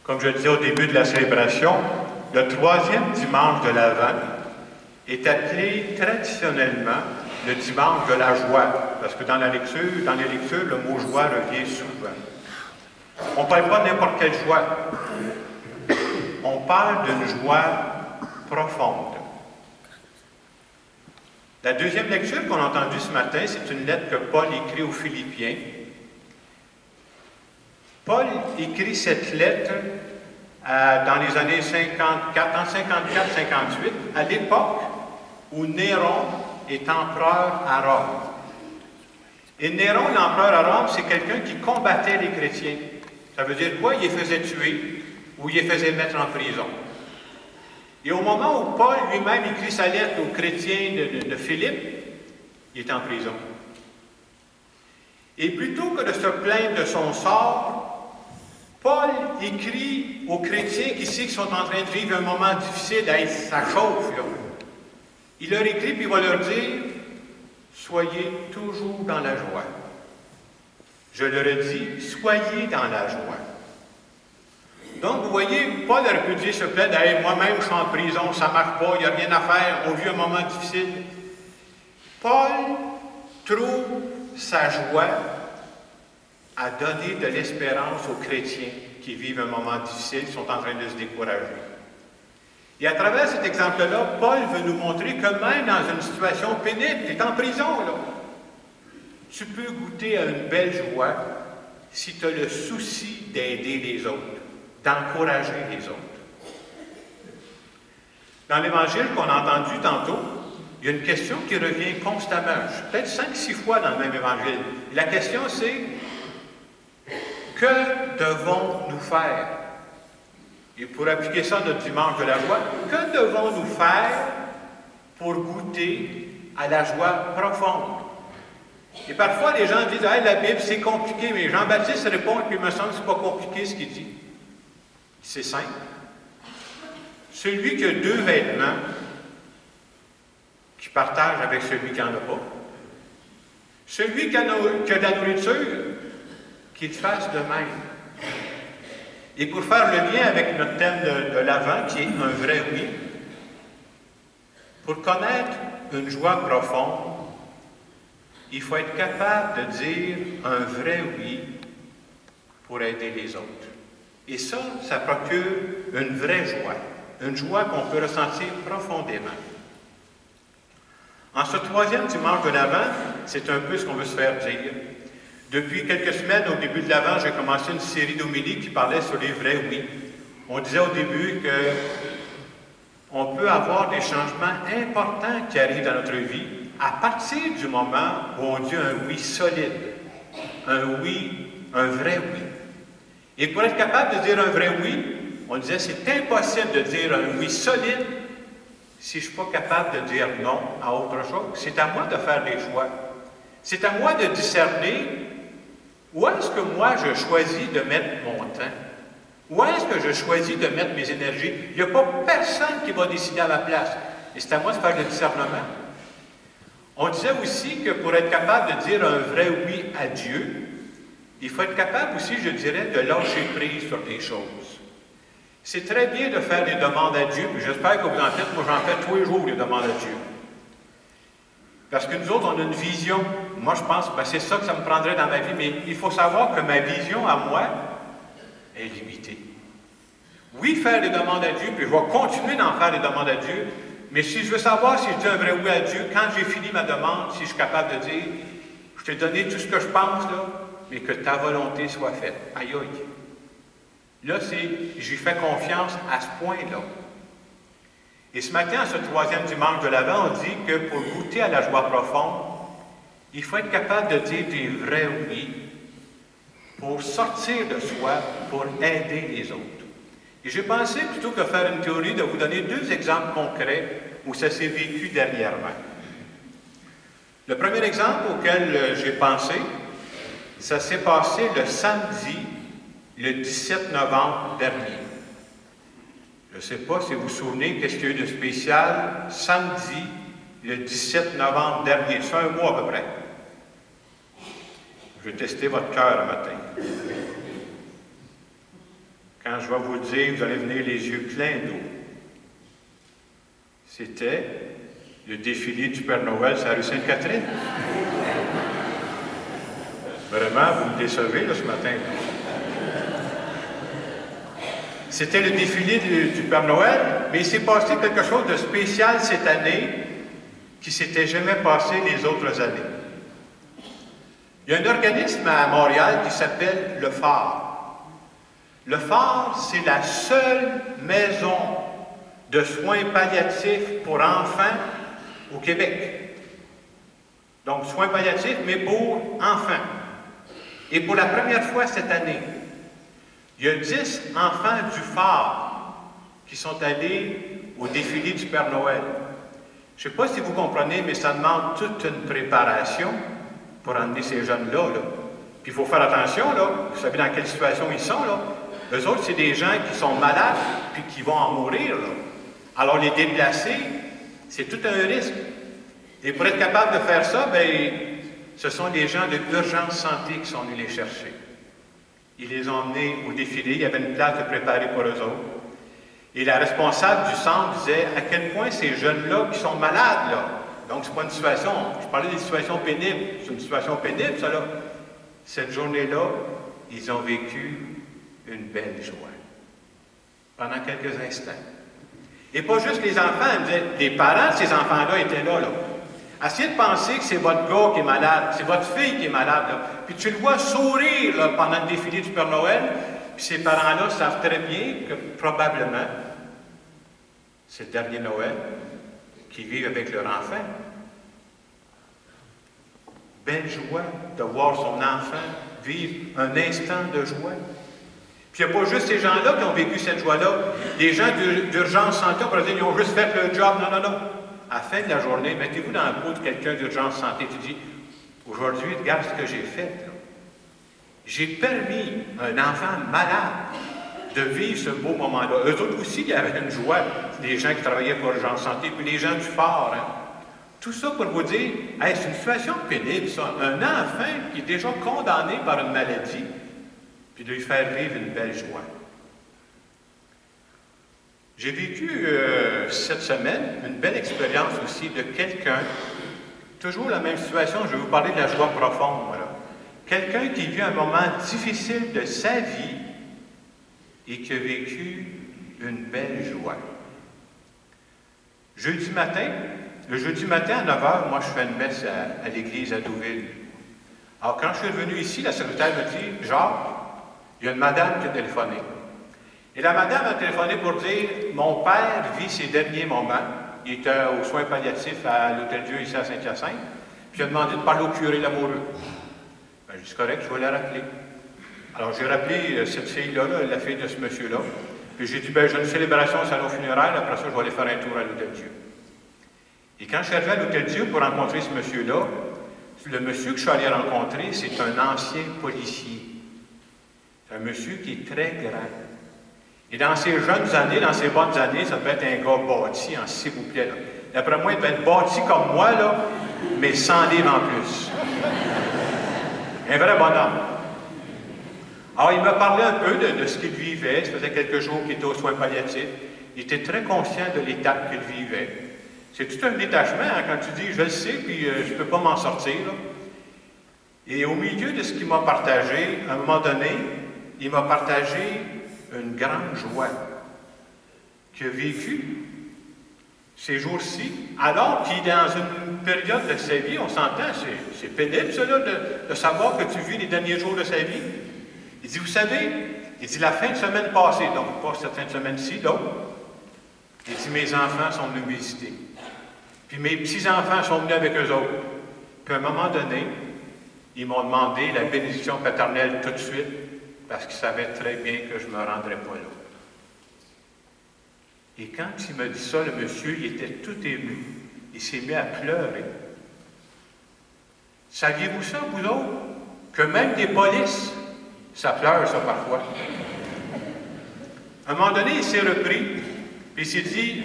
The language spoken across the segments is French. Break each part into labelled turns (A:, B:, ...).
A: Comme je le disais au début de la célébration, le troisième dimanche de l'Avent est appelé traditionnellement le dimanche de la joie, parce que dans les lectures, le mot joie revient souvent. On ne parle pas de n'importe quelle joie. On parle d'une joie profonde. La deuxième lecture qu'on a entendue ce matin, c'est une lettre que Paul écrit aux Philippiens. Paul écrit cette lettre dans les années 54, en 54-58, à l'époque où Néron est empereur à Rome. Et Néron, l'empereur à Rome, c'est quelqu'un qui combattait les chrétiens. Ça veut dire quoi? Il les faisait tuer ou il les faisait mettre en prison. Et au moment où Paul lui-même écrit sa lettre aux chrétiens de Philippe, il est en prison. Et plutôt que de se plaindre de son sort, Paul écrit aux chrétiens qui savent qu'ils sont en train de vivre un moment difficile, ça chauffe, là. Il leur écrit, puis il va leur dire, soyez toujours dans la joie. Je leur ai dit, soyez dans la joie. Donc, vous voyez, Paul aurait pu dire, s'il te plaît, hey, moi-même, je suis en prison, ça ne marche pas, il n'y a rien à faire, on vit un moment difficile. Paul trouve sa joie à donner de l'espérance aux chrétiens qui vivent un moment difficile, qui sont en train de se décourager. Et à travers cet exemple-là, Paul veut nous montrer que même dans une situation pénible, tu es en prison, là, tu peux goûter à une belle joie si tu as le souci d'aider les autres, d'encourager les autres. Dans l'Évangile qu'on a entendu tantôt, il y a une question qui revient constamment, peut-être 5-6 fois dans le même Évangile. La question c'est, que devons-nous faire? Et pour appliquer ça notre dimanche de la joie, que devons-nous faire pour goûter à la joie profonde? Et parfois, les gens disent « Ah, la Bible, c'est compliqué », mais Jean-Baptiste répond, et puis il me semble que ce n'est pas compliqué ce qu'il dit. C'est simple. Celui qui a 2 vêtements, qui partage avec celui qui n'en a pas. Celui qui a de la nourriture, qu'il fasse de même. Et pour faire le lien avec notre thème de l'Avent, qui est un vrai oui, pour connaître une joie profonde, il faut être capable de dire un vrai oui pour aider les autres. Et ça procure une vraie joie, une joie qu'on peut ressentir profondément. En ce troisième dimanche de l'Avent, c'est un peu ce qu'on veut se faire dire. Depuis quelques semaines, au début de l'Avent, j'ai commencé une série d'homélies qui parlait sur les vrais oui. On disait au début qu'on peut avoir des changements importants qui arrivent dans notre vie à partir du moment où on dit un oui solide, un oui, un vrai oui. Et pour être capable de dire un vrai oui, on disait c'est impossible de dire un oui solide si je ne suis pas capable de dire non à autre chose. C'est à moi de faire des choix. C'est à moi de discerner où est-ce que moi je choisis de mettre mon temps. Où est-ce que je choisis de mettre mes énergies. Il n'y a pas personne qui va décider à ma place. Et c'est à moi de faire le discernement. On disait aussi que pour être capable de dire un vrai oui à Dieu, il faut être capable aussi, je dirais, de lâcher prise sur des choses. C'est très bien de faire des demandes à Dieu, puis j'espère que vous en faites, moi j'en fais tous les jours des demandes à Dieu. Parce que nous autres, on a une vision. Moi, je pense, c'est ça que ça me prendrait dans ma vie, mais il faut savoir que ma vision à moi est limitée. Oui, faire des demandes à Dieu, puis je vais continuer d'en faire des demandes à Dieu, mais si je veux savoir si je dis un vrai oui à Dieu, quand j'ai fini ma demande, si je suis capable de dire, je t'ai donné tout ce que je pense, là, mais que ta volonté soit faite. Aïe, aïe. Là, j'y fais confiance à ce point-là. Et ce matin, à ce troisième dimanche de l'Avent, on dit que pour goûter à la joie profonde, il faut être capable de dire des vrais oui pour sortir de soi, pour aider les autres. Et j'ai pensé, plutôt que faire une théorie, de vous donner 2 exemples concrets où ça s'est vécu dernièrement. Le premier exemple auquel j'ai pensé, ça s'est passé le samedi, le 17 novembre dernier. Je ne sais pas si vous vous souvenez qu'est-ce qu'il y a eu de spécial samedi, le 17 novembre dernier. C'est un mois à peu près. Je vais tester votre cœur le matin. quand je vais vous le dire, vous allez venir les yeux pleins d'eau. C'était le défilé du Père Noël sur la rue Sainte-Catherine. Vraiment, vous me décevez là, ce matin. C'était le défilé du Père Noël, mais il s'est passé quelque chose de spécial cette année qui ne s'était jamais passé les autres années. Il y a un organisme à Montréal qui s'appelle Le Phare. Le Phare, c'est la seule maison de soins palliatifs pour enfants au Québec. Donc, soins palliatifs, mais pour enfants. Et pour la première fois cette année, il y a 10 enfants du Phare qui sont allés au défilé du Père Noël. Je ne sais pas si vous comprenez, mais ça demande toute une préparation pour emmener ces jeunes-là. Puis il faut faire attention, là. Vous savez dans quelle situation ils sont, là. Eux autres, c'est des gens qui sont malades puis qui vont en mourir, là. Alors les déplacer, c'est tout un risque. Et pour être capable de faire ça, bien, ce sont des gens de l'urgence santé qui sont venus les chercher. Ils les ont emmenés au défilé, il y avait une place de préparée pour eux autres. Et la responsable du centre disait à quel point ces jeunes-là qui sont malades, là, donc c'est pas une situation, je parlais des situations pénibles, c'est une situation pénible, ça là. Cette journée-là, ils ont vécu une belle joie. Pendant quelques instants. Et pas juste les enfants, elle me disait, les parents de ces enfants-là étaient là, là. Essayez de penser que c'est votre gars qui est malade, c'est votre fille qui est malade, là. Puis tu le vois sourire là, pendant le défilé du Père Noël, puis ces parents-là savent très bien que probablement, c'est le dernier Noël qu'ils vivent avec leur enfant. Belle joie de voir son enfant vivre un instant de joie. Puis il n'y a pas juste ces gens-là qui ont vécu cette joie-là. Les gens d'urgence santé, on pourrait dire, ils ont juste fait le job. Non, non, non. À la fin de la journée, mettez-vous dans le peau de quelqu'un d'urgence santé. Tu dis, aujourd'hui, regarde ce que j'ai fait. J'ai permis à un enfant malade de vivre ce beau moment-là. Eux autres aussi, il y avait une joie. Les gens qui travaillaient pour l'urgence santé, puis les gens du Phare. Hein. Tout ça pour vous dire, hey, c'est une situation pénible, ça. Un enfant qui est déjà condamné par une maladie, puis de lui faire vivre une belle joie. J'ai vécu cette semaine une belle expérience aussi de quelqu'un, toujours la même situation, je vais vous parler de la joie profonde, voilà. Quelqu'un qui vit un moment difficile de sa vie et qui a vécu une belle joie. Le jeudi matin à 9 h, moi je fais une messe à l'église à Deauville. Alors quand je suis revenu ici, la secrétaire me dit, Jacques, il y a une madame qui a téléphoné. Et la madame a téléphoné pour dire, mon père vit ses derniers moments. Il était aux soins palliatifs à l'Hôtel-Dieu ici à Saint-Hyacinthe. Puis il a demandé de parler au curé Lamoureux. Ben, je dis, c'est correct, je vais la rappeler. Alors j'ai rappelé cette fille-là, la fille de ce monsieur-là. Puis j'ai dit, ben j'ai une célébration au salon funéraire, après ça je vais aller faire un tour à l'Hôtel-Dieu. Et quand je suis arrivé à l'Hôtel-Dieu pour rencontrer ce monsieur-là, le monsieur que je suis allé rencontrer, c'est un ancien policier. C'est un monsieur qui est très grand. Et dans ses jeunes années, dans ses bonnes années, ça peut être un gars bâti, s'il vous plaît. D'après moi, il peut être bâti comme moi, là, mais 100 livres en plus. Un vrai bonhomme. Alors, il m'a parlé un peu de ce qu'il vivait. Ça faisait quelques jours qu'il était aux soins palliatifs. Il était très conscient de l'étape qu'il vivait. C'est tout un détachement, hein, quand tu dis « je le sais, puis je ne peux pas m'en sortir ». Et au milieu de ce qu'il m'a partagé, à un moment donné, il m'a partagé une grande joie qu'il a vécue ces jours-ci, alors qu'il est dans une période de sa vie, on s'entend, c'est pénible, ça, là, de savoir que tu vis les derniers jours de sa vie. Il dit, vous savez, il dit, la fin de semaine passée, donc pas cette fin de semaine-ci, l'autre, il dit, mes enfants sont venus me visiter. Puis mes petits-enfants sont venus avec eux autres. Puis à un moment donné, ils m'ont demandé la bénédiction paternelle tout de suite, parce qu'ils savaient très bien que je ne me rendrais pas là. Et quand il m'a dit ça, le monsieur, il était tout ému. Il s'est mis à pleurer. Saviez-vous ça, vous autres? Que même des polices, ça pleure, ça, parfois. À un moment donné, il s'est repris, puis il s'est dit,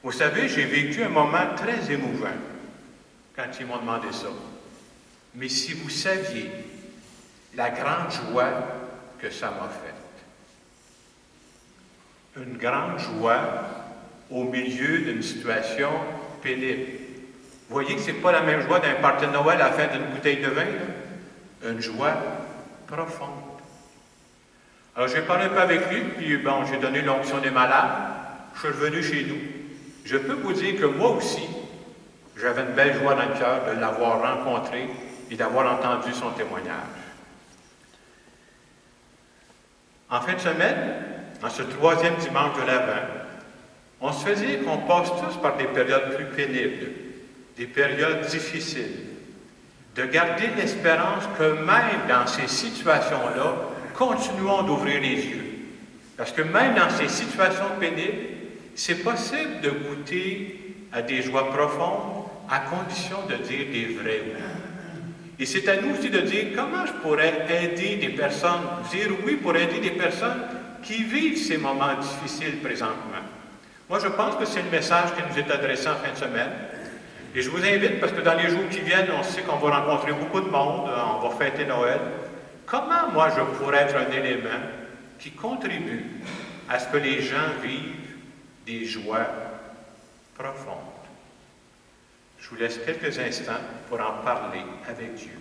A: vous savez, j'ai vécu un moment très émouvant quand ils m'ont demandé ça. Mais si vous saviez la grande joie que ça m'a fait. Une grande joie au milieu d'une situation pénible. Vous voyez que ce n'est pas la même joie d'un party de Noël à la fin d'une bouteille de vin, là. Une joie profonde. Alors j'ai parlé un peu avec lui, puis bon, j'ai donné l'onction des malades. Je suis revenu chez nous. Je peux vous dire que moi aussi, j'avais une belle joie dans le cœur de l'avoir rencontré et d'avoir entendu son témoignage. En fin de semaine, en ce 3e dimanche de l'Avent, on se faisait qu'on passe tous par des périodes plus pénibles, des périodes difficiles, de garder l'espérance que même dans ces situations-là, continuons d'ouvrir les yeux. Parce que même dans ces situations pénibles, c'est possible de goûter à des joies profondes à condition de dire des vrais oui. Et c'est à nous aussi de dire comment je pourrais aider des personnes, dire oui pour aider des personnes qui vivent ces moments difficiles présentement. Moi, je pense que c'est le message qui nous est adressé en fin de semaine. Et je vous invite, parce que dans les jours qui viennent, on sait qu'on va rencontrer beaucoup de monde, on va fêter Noël. Comment, moi, je pourrais être un élément qui contribue à ce que les gens vivent des joies profondes? Je vous laisse quelques instants pour en parler avec Dieu.